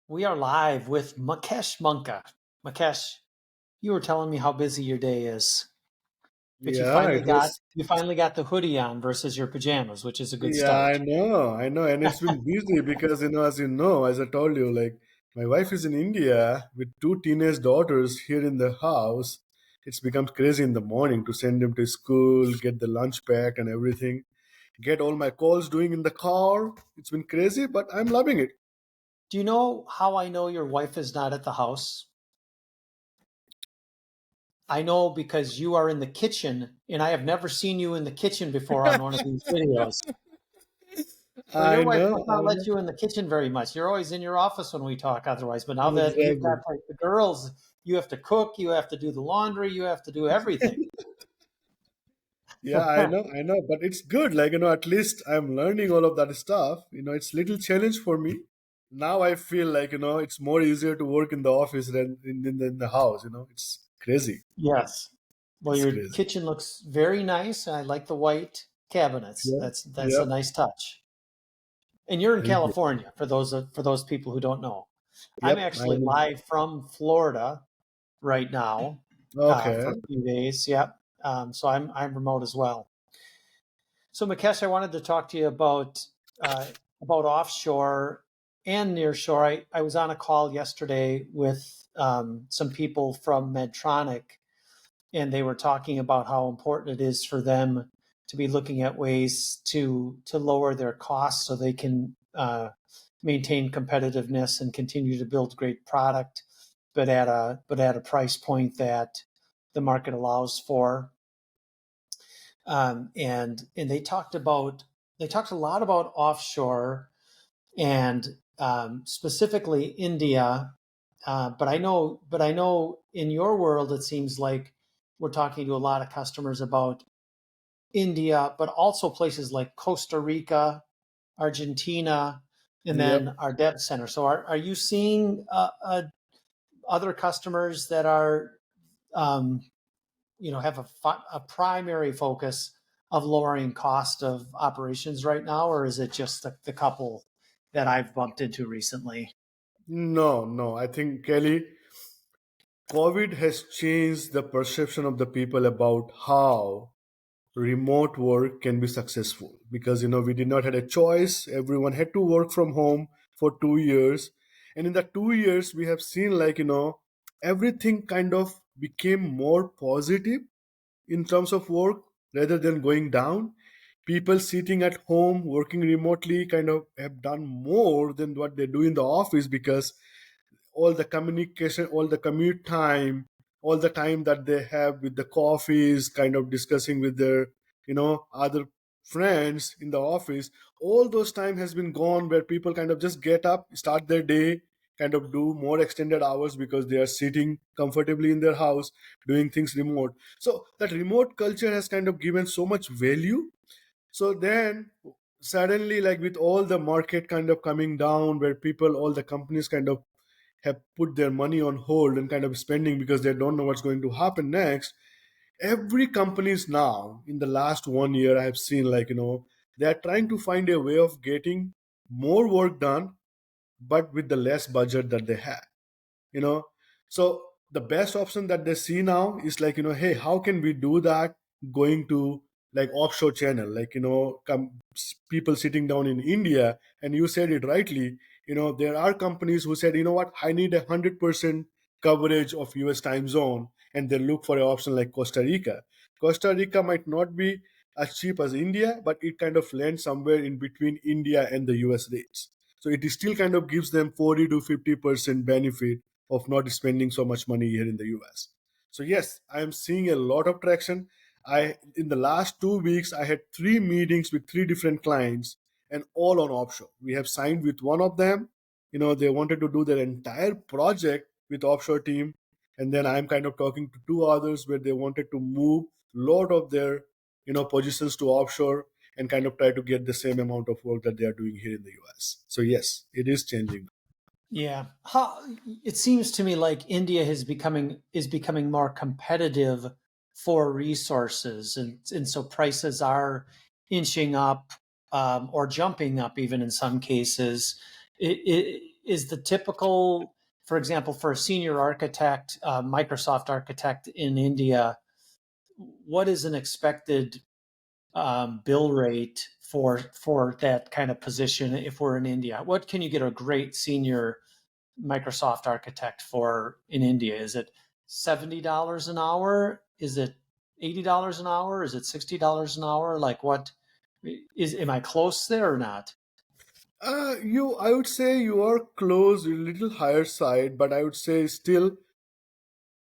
We are live with Mukesh Munka. Mukesh, you were telling me how busy your day is, but you Yeah, finally it got was. you finally got the hoodie on versus your pajamas, which is a good Yeah, start. I know, and it's been busy because as I told you, like my wife is in India with two teenage daughters here in the house. It's become crazy in the morning to send them to school, get the lunch packed and everything, get all my calls doing in the car. It's been crazy, but I'm loving it. Do you know how I know your wife is not at the house? I know because you are in the kitchen, and I have never seen you in the kitchen before on one of these videos. So your wife must I not let know, you in the kitchen very much. You're always in your office when we talk otherwise. But now that you've got exactly. like the girls, you have to cook, you have to do the laundry, you have to do everything. Yeah, I know, but it's good. At least I'm learning all of that stuff. It's little challenge for me. Now I feel it's more easier to work in the office than in the house. It's crazy. Yes. Well, It's your crazy. kitchen looks very nice. I like the white cabinets. Yeah. That's a Yep. nice touch. And you're in Thank you. California for those people who don't know. I'm Yep. actually live from Florida right now Okay. for a few days. Yep. So I'm remote as well. So Mukesh, I wanted to talk to you about offshore and nearshore. I was on a call yesterday with some people from Medtronic, and they were talking about how important it is for them to be looking at ways to lower their costs so they can maintain competitiveness and continue to build great product, but at a price point that the market allows for. And they talked a lot about offshore and specifically India. But I know in your world it seems like we're talking to a lot of customers about India, but also places like Costa Rica, Argentina, and then Yep. our debt center. So are you seeing other customers that are um, have a primary focus of lowering cost of operations right now, or is it just the couple that I've bumped into recently? No, no. I think Kelly, COVID has changed the perception of the people about how remote work can be successful because we did not had a choice. Everyone had to work from home for 2 years, and in the 2 years we have seen everything kind of became more positive in terms of work rather than going down. People sitting at home working remotely kind of have done more than what they do in the office because all the communication, all the commute time, all the time that they have with the coffees, kind of discussing with their, other friends in the office, all those time has been gone where people kind of just get up, start their day, kind of do more extended hours because they are sitting comfortably in their house, doing things remote. So that remote culture has kind of given so much value. So then suddenly, like with all the market kind of coming down, where people, all the companies kind of have put their money on hold and kind of spending because they don't know what's going to happen next. Every companies now in the last 1 year I have seen they are trying to find a way of getting more work done but with the less budget that they have you know so the best option that they see now is hey, how can we do that going to like offshore channel, people sitting down in India. And you said it rightly, there are companies who said, what, I need 100% coverage of US time zone, and they look for an option like Costa Rica might not be as cheap as India, but it kind of lands somewhere in between India and the US rates. So it still kind of gives them 40 to 50% benefit of not spending so much money here in the US. So yes, I am seeing a lot of traction. I In the last 2 weeks I had 3 meetings with 3 different clients, and all on offshore. We have signed with one of them. They wanted to do their entire project with offshore team, and then I'm kind of talking to two others where they wanted to move a lot of their positions to offshore and kind of try to get the same amount of work that they are doing here in the US. So yes, it is changing. Yeah, it seems to me like India is becoming more competitive for resources, and so prices are inching up or jumping up even in some cases. is the typical, for example, for a senior architect, Microsoft architect in India, what is an expected bill rate for that kind of position if we're in India? What can you get a great senior Microsoft architect for in India? Is it $70 an hour? Is it $80 an hour? Is it $60 an hour? Like what is, am I close there or not? I would say you are close, a little higher side, but I would say still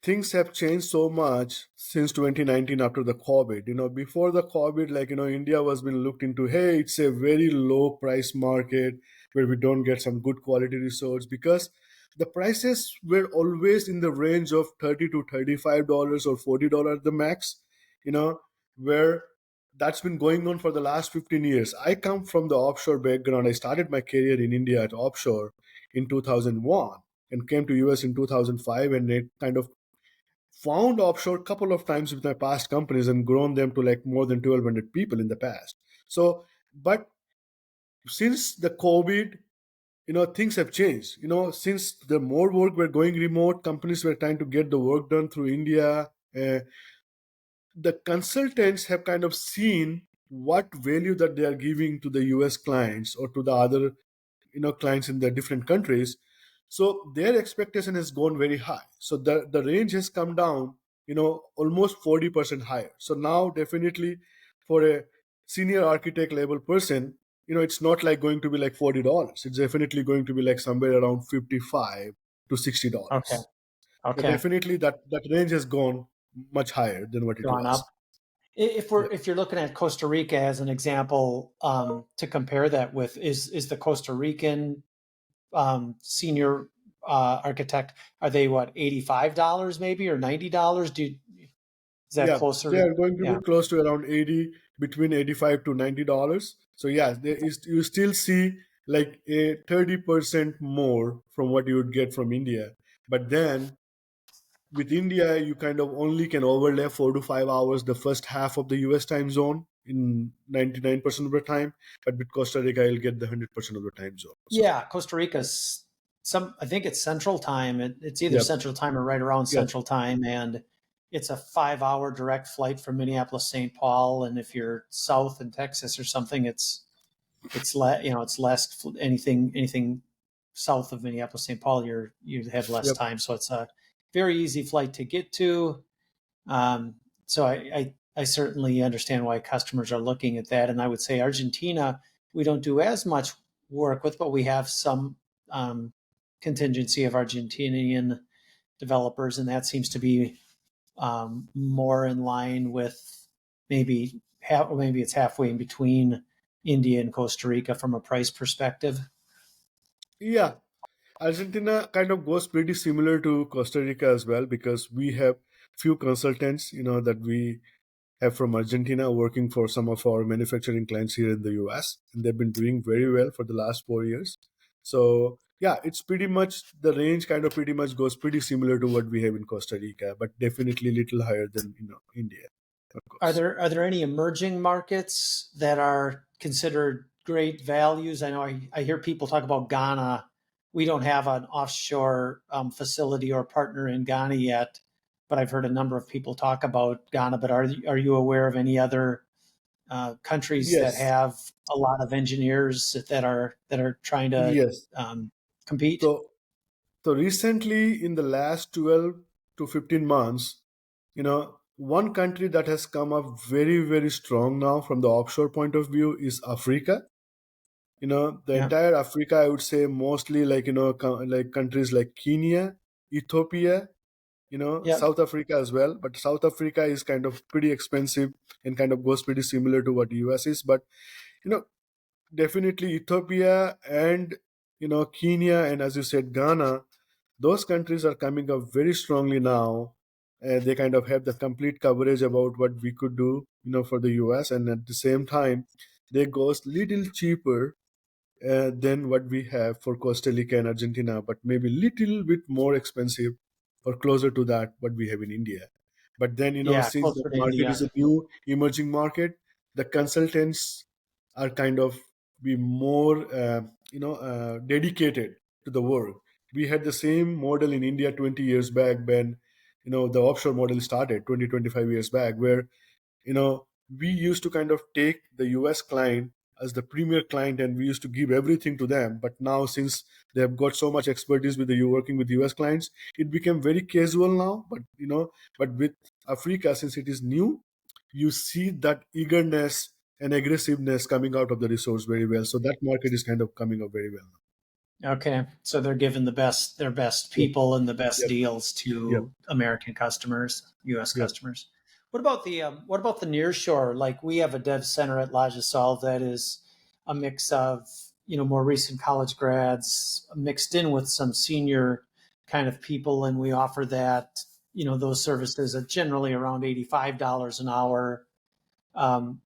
things have changed so much since 2019 after the COVID. Before the COVID, India was being looked into, hey, it's a very low price market where we don't get some good quality resource because the prices were always in the range of $30 to $35 or $40 the max, you know, where that's been going on for the last 15 years. I come from the offshore background. I started my career in India at offshore in 2001 and came to US in 2005, and it kind of found offshore a couple of times with my past companies and grown them to like more than 1,200 people in the past. So, but since the COVID, things have changed. Since the more work were going remote, companies were trying to get the work done through India. The consultants have kind of seen what value that they are giving to the US clients or to the other clients in the different countries, so their expectation has gone very high, so the range has come down almost 40% higher. So now definitely for a senior architect level person, it's not like going to be like $40. It's definitely going to be like somewhere around 55 to Okay. $60. So Okay. definitely that range has gone much higher than what it Gone was. up. If you're looking at Costa Rica as an example, to compare that with, is the Costa Rican senior architect, are they what, $85 maybe or $90? Is that Yeah, closer they to? are going to Yeah. be close to around 80, between 85 to $90. So yeah, you still see like a 30% more from what you would get from India. But then with India, you kind of only can overlap 4 to 5 hours the first half of the US time zone in 99% of the time. But with Costa Rica, you'll get the 100% of the time zone. So Yeah, Costa Rica's I think it's Central Time. It's either yeah, Central Time or right around yeah, Central Time, and it's a 5 hour direct flight from Minneapolis St. Paul. And if you're south in Texas or something, it's less anything south of Minneapolis St. Paul. You have less yep. time, so it's a very easy flight to get to. So I certainly understand why customers are looking at that. And I would say Argentina, we don't do as much work with, but we have some um, contingency of Argentinian developers, and that seems to be more in line with maybe it's halfway in between India and Costa Rica from a price perspective. Yeah, Argentina kind of goes pretty similar to Costa Rica as well because we have few consultants, that we have from Argentina working for some of our manufacturing clients here in the US, and they've been doing very well for the last 4 years. So yeah, it's pretty much the range kind of pretty much goes pretty similar to what we have in Costa Rica, but definitely a little higher than India, of course. Are there any emerging markets that are considered great values? I know I hear people talk about Ghana. We don't have an offshore facility or partner in Ghana yet, but I've heard a number of people talk about Ghana. But are you aware of any other countries that Yes, have a lot of engineers that are trying to yes. compete? So so recently in the last 12 to 15 months, one country that has come up very, very strong now from the offshore point of view is Africa. The Yeah, entire Africa, I would say mostly like, like countries like Kenya, Ethiopia, yeah, South Africa as well. But South Africa is kind of pretty expensive and kind of goes pretty similar to what US is. But, you know, definitely Ethiopia and, Kenya and as you said, Ghana, those countries are coming up very strongly now. They kind of have the complete coverage about what we could do, for the US. And at the same time, they goes little cheaper than what we have for Costa Rica and Argentina, but maybe little bit more expensive or closer to that what we have in India. But then, yeah, since the closer to market India. is a new emerging market, the consultants are kind of be more, dedicated to the work. We had the same model in India 20 years back when the offshore model started 20, 25 years back, where you know we used to kind of take the US client as the premier client and we used to give everything to them. But now, since they have got so much expertise with the you working with US clients, it became very casual now. But with Africa, since it is new, you see that eagerness and aggressiveness coming out of the resource very well. So that market is kind of coming up very well. Okay, so they're giving their best Yep, people and the best yep, deals yep, to American customers, U.S. yep. customers. What about the nearshore? Like we have a dev center at Lajasolve that is a mix of more recent college grads mixed in with some senior kind of people, and we offer that those services at generally around $85 an hour. Um,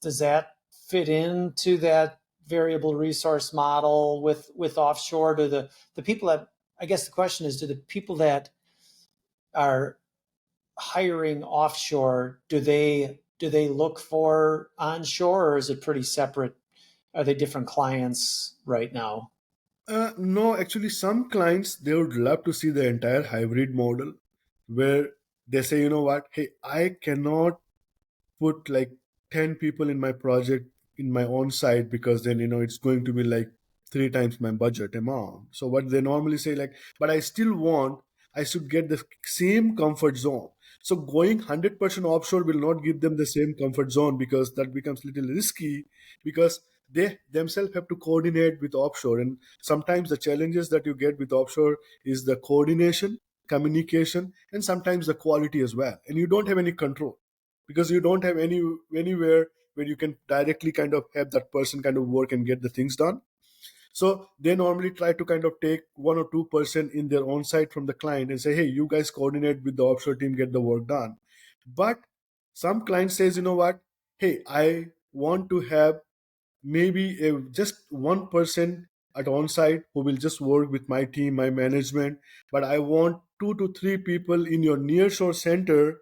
does that fit into that variable resource model with offshore? Do the people that, I guess the question is, do the people that are hiring offshore, do they look for onshore, or is it pretty separate? Are they different clients right now? No, actually, some clients they would love to see the entire hybrid model, where they say, you know what, hey, I cannot put like 10 people in my project in my own site, because then it's going to be like three times my budget amount. So what they normally say, like, but I still want, I should get the same comfort zone. So going 100% offshore will not give them the same comfort zone, because that becomes a little risky, because they themselves have to coordinate with offshore. And sometimes the challenges that you get with offshore is the coordination, communication, and sometimes the quality as well, and you don't have any control, because you don't have anywhere where you can directly kind of have that person kind of work and get the things done. So they normally try to kind of take 1 or 2% in their own site from the client and say, hey, you guys coordinate with the offshore team, get the work done. But some client says, you know what, hey, I want to have maybe just 1% at on site who will just work with my team, my management, but I want 2 to 3 people in your nearshore center.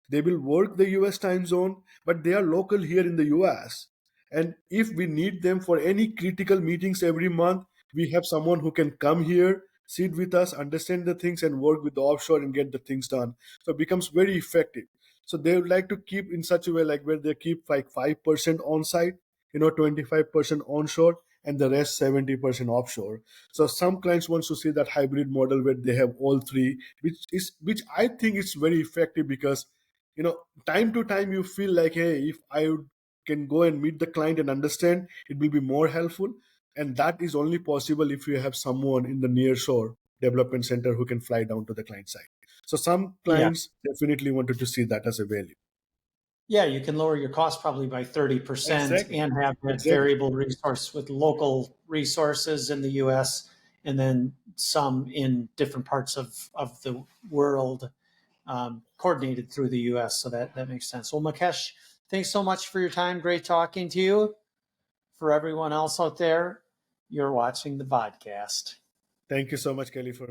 They will work the US time zone, but they are local here in the US. And if we need them for any critical meetings every month, we have someone who can come here, sit with us, understand the things, and work with the offshore and get the things done. So it becomes very effective. So they would like to keep in such a way, like where they keep like 5% on site, 25% onshore, and the rest 70% offshore. So some clients want to see that hybrid model where they have all three, which I think is very effective, because time to time you feel like, hey, if can go and meet the client and understand, it will be more helpful. And that is only possible if you have someone in the near shore development center who can fly down to the client side. So some Yeah. clients definitely wanted to see that as a value. Yeah, you can lower your cost probably by 30% Exactly. and have that Exactly. variable resource with local resources in the US and then some in different parts of the world, coordinated through the US. So that makes sense. Well, Mukesh, thanks so much for your time. Great talking to you. For everyone else out there, you're watching the podcast. Thank you so much, Kelly, for